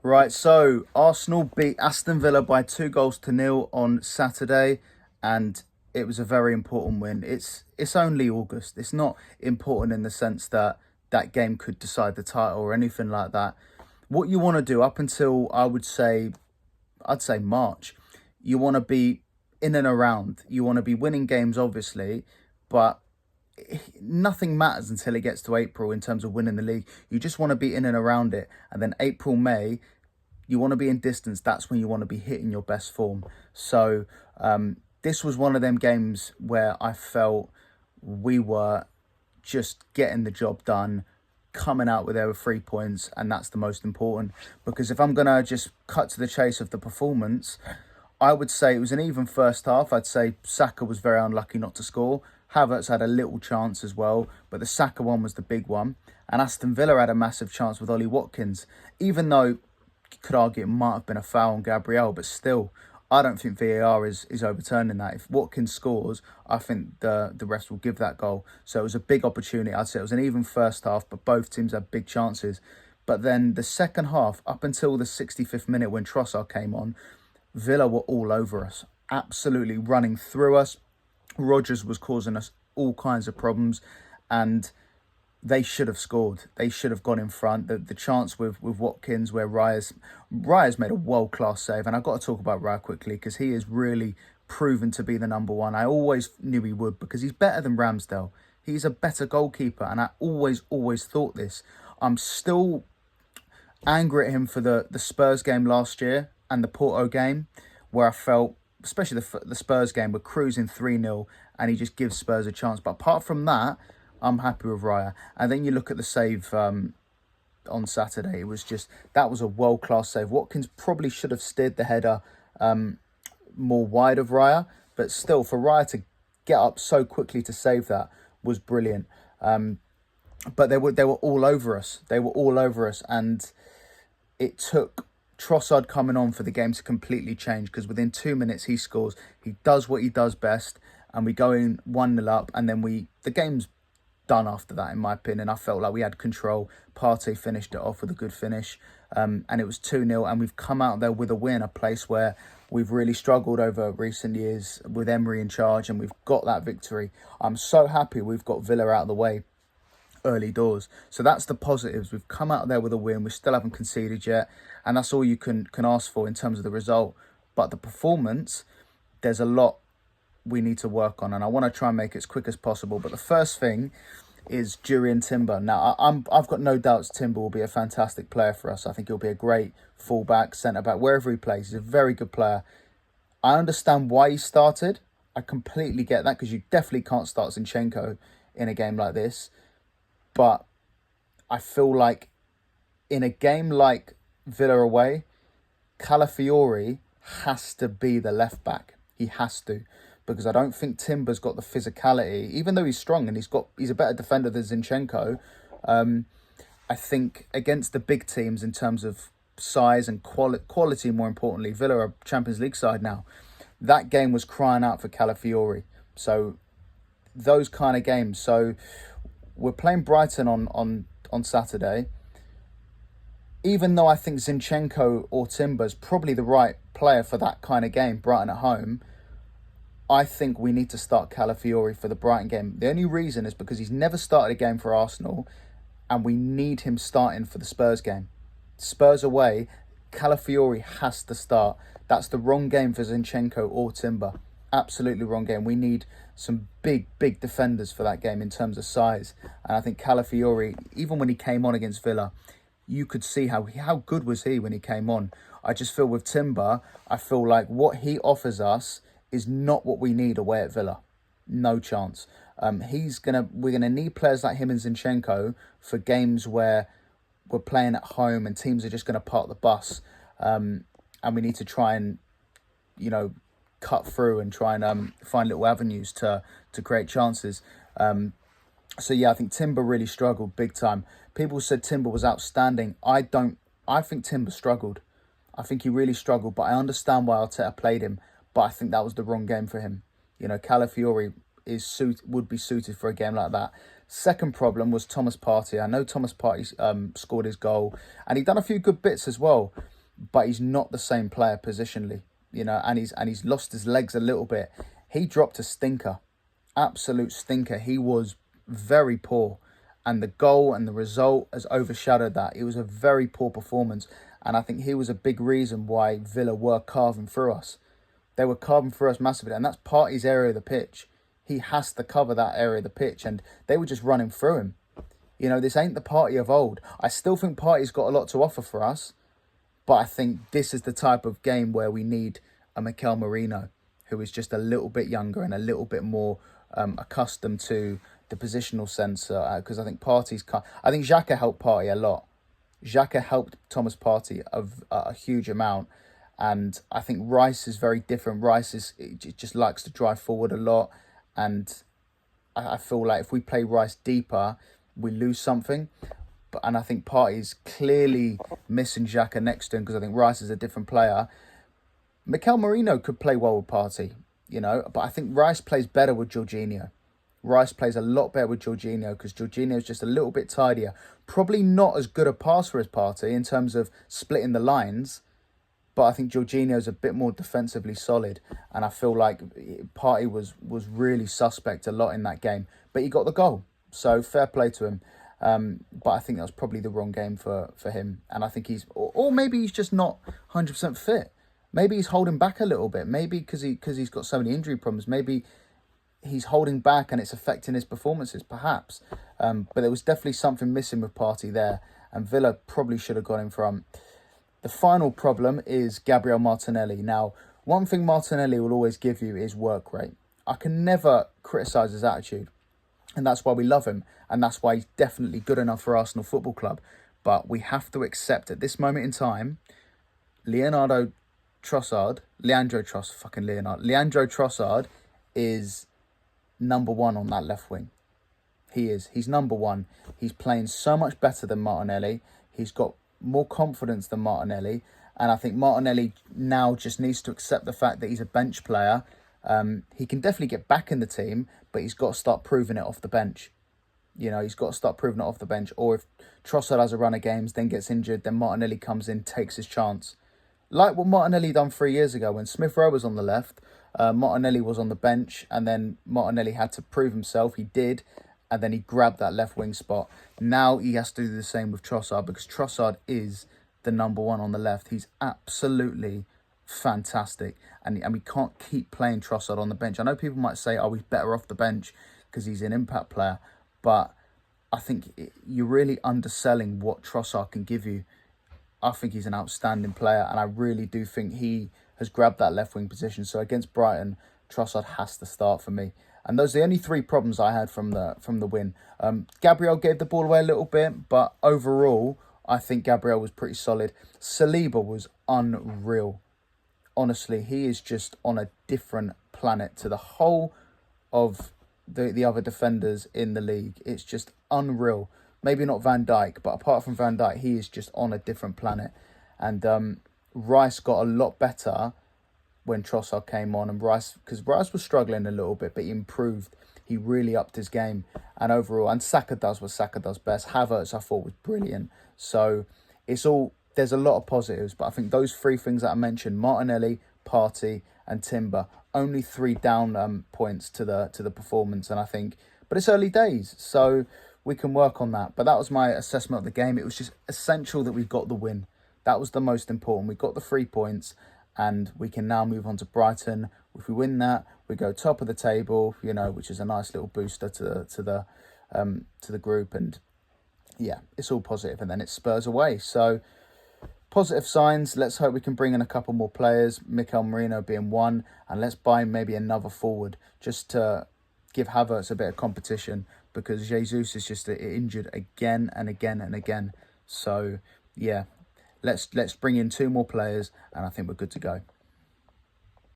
Right, so Arsenal beat Aston Villa by 2 goals to nil on Saturday, and it was a very important win. It's only August. It's not important in the sense that that game could decide the title or anything like that. What you want to do up until I'd say March, you want to be in and around. You want to be winning games, obviously, but nothing matters until it gets to April in terms of winning the league. You just want to be in and around it, and then April, May you want to be in distance. That's when you want to be hitting your best form. So this was one of them games where I felt we were just getting the job done, coming out with there with 3 points, and that's the most important. Because if I'm going to just cut to the chase of the performance, I would say it was an even first half. I'd say Saka was very unlucky not to score. Havertz had a little chance as well, but the Saka one was the big one. And Aston Villa had a massive chance with Ollie Watkins, even though you could argue it might have been a foul on Gabriel, but still, I don't think VAR is overturning that. If Watkins scores, I think the refs will give that goal. So it was a big opportunity. I'd say it was an even first half, but both teams had big chances. But then the second half, up until the 65th minute when Trossard came on, Villa were all over us, absolutely running through us. Rodgers was causing us all kinds of problems, and they should have scored. They should have gone in front. The chance with Watkins where Raya's made a world-class save. And I've got to talk about Raya quickly because he is really proven to be the number one. I always knew he would because he's better than Ramsdale. He's a better goalkeeper, and I always thought this. I'm still angry at him for the Spurs game last year and the Porto game where I felt, especially the Spurs game, we're cruising 3-0 and he just gives Spurs a chance. But apart from that, I'm happy with Raya. And then you look at the save on Saturday. That was a world-class save. Watkins probably should have steered the header more wide of Raya, but still, for Raya to get up so quickly to save that was brilliant. But they were all over us. They were all over us, and it took Trossard coming on for the game to completely change, because within 2 minutes he scores. He does what he does best, and we go in 1-0 up, and then the game's done after that, in my opinion. I felt like we had control. Partey finished it off with a good finish, and it was 2-0, and we've come out there with a win, a place where we've really struggled over recent years with Emery in charge, and we've got that victory. I'm so happy we've got Villa out of the way early doors. So that's the positives. We've come out there with a win. We still haven't conceded yet, and that's all you can ask for in terms of the result. But the performance, there's a lot we need to work on, and I want to try and make it as quick as possible. But the first thing is Jurrien Timber. Now, I've got no doubts Timber will be a fantastic player for us. I think he'll be a great fullback, centre-back, wherever he plays. He's a very good player. I understand why he started. I completely get that, because you definitely can't start Zinchenko in a game like this. But I feel like in a game like Villa away, Calafiori has to be the left back. He has to, because I don't think Timber's got the physicality, even though he's strong and he's a better defender than Zinchenko. I think against the big teams in terms of size and quality, more importantly, Villa are a Champions League side now. That game was crying out for Calafiori. So those kind of games. So we're playing Brighton on Saturday. Even though I think Zinchenko or Timber's probably the right player for that kind of game, Brighton at home, I think we need to start Calafiori for the Brighton game. The only reason is because he's never started a game for Arsenal, and we need him starting for the Spurs game. Spurs away, Calafiori has to start. That's the wrong game for Zinchenko or Timber. Absolutely wrong game. We need some big defenders for that game in terms of size. And I think Calafiori, even when he came on against Villa, you could see how good was he when he came on. I just feel with Timber, I feel like what he offers us is not what we need away at Villa. No chance. We're gonna need players like him and Zinchenko for games where we're playing at home and teams are just gonna park the bus, and we need to try and cut through and try and find little avenues to create chances. So yeah, I think Timber really struggled big time. People said Timber was outstanding. I think Timber struggled. I think he really struggled, but I understand why Arteta played him. But I think that was the wrong game for him. Calafiori would be suited for a game like that. Second problem was Thomas Partey. I know Thomas Partey scored his goal, and he'd done a few good bits as well. but he's not the same player positionally, and he's lost his legs a little bit. He dropped a stinker, absolute stinker. He was very poor, and the goal and the result has overshadowed that. It was a very poor performance, and I think he was a big reason why Villa were carving through us. They were carving through us massively, and that's Partey's area of the pitch. He has to cover that area of the pitch, and they were just running through him. This ain't the Partey of old. I still think Partey's got a lot to offer for us, but I think this is the type of game where we need a Mikel Merino, who is just a little bit younger and a little bit more accustomed to the positional sense. Because I think I think Xhaka helped Partey a lot. Xhaka helped Thomas Partey a huge amount. And I think Rice is very different. Just likes to drive forward a lot. And I feel like if we play Rice deeper, we lose something. And I think Partey's clearly missing Xhaka next to him, because I think Rice is a different player. Mikel Merino could play well with Partey, but I think Rice plays better with Jorginho. Rice plays a lot better with Jorginho, because Jorginho is just a little bit tidier. Probably not as good a passer as Partey in terms of splitting the lines, but I think Jorginho is a bit more defensively solid. And I feel like Partey was really suspect a lot in that game, but he got the goal. So fair play to him. But I think that was probably the wrong game for him. And I think or maybe he's just not 100% fit. Maybe he's holding back a little bit. Maybe because he's got so many injury problems. Maybe he's holding back and it's affecting his performances, perhaps. But there was definitely something missing with Partey there. And Villa probably should have got in front. The final problem is Gabriel Martinelli. Now, one thing Martinelli will always give you is work rate. I can never criticise his attitude. And that's why we love him. And that's why he's definitely good enough for Arsenal Football Club. But we have to accept at this moment in time, Leandro Trossard is number one on that left wing. He is. He's number one. He's playing so much better than Martinelli. He's got more confidence than Martinelli. And I think Martinelli now just needs to accept the fact that he's a bench player. He can definitely get back in the team, but he's got to start proving it off the bench. He's got to start proving it off the bench. Or if Trossard has a run of games, then gets injured, then Martinelli comes in, takes his chance. Like what Martinelli done 3 years ago when Smith Rowe was on the left, Martinelli was on the bench, and then Martinelli had to prove himself. He did, and then he grabbed that left wing spot. Now he has to do the same with Trossard, because Trossard is the number one on the left. He's absolutely fantastic, and we can't keep playing Trossard on the bench. I know people might say, he's better off the bench because he's an impact player, but I think you're really underselling what Trossard can give you. I think he's an outstanding player, and I really do think he has grabbed that left wing position. So against Brighton, Trossard has to start for me. And those are the only three problems I had from the win. Gabriel gave the ball away a little bit, but overall, I think Gabriel was pretty solid. Saliba was unreal. Honestly, he is just on a different planet to the whole of the other defenders in the league. It's just unreal. Maybe not Van Dijk, but apart from Van Dijk, he is just on a different planet. And Rice got a lot better when Trossard came on. And because Rice was struggling a little bit, but he improved. He really upped his game. And overall, and Saka does what Saka does best. Havertz, I thought, was brilliant. So there's a lot of positives. But I think those three things that I mentioned, Martinelli, Partey and Timber, only 3 down points to the performance. And I think, but it's early days, so we can work on that. But that was my assessment of the game. It was just essential that we got the win. That was the most important. We got the 3 points, and we can now move on to Brighton. If we win that, we go top of the table, which is a nice little booster to the group. And yeah, it's all positive. And then it Spurs away. So positive signs. Let's hope we can bring in a couple more players, Mikel Merino being one, and let's buy maybe another forward just to give Havertz a bit of competition, because Jesus is just injured again and again and again. So yeah, let's bring in 2 more players, and I think we're good to go.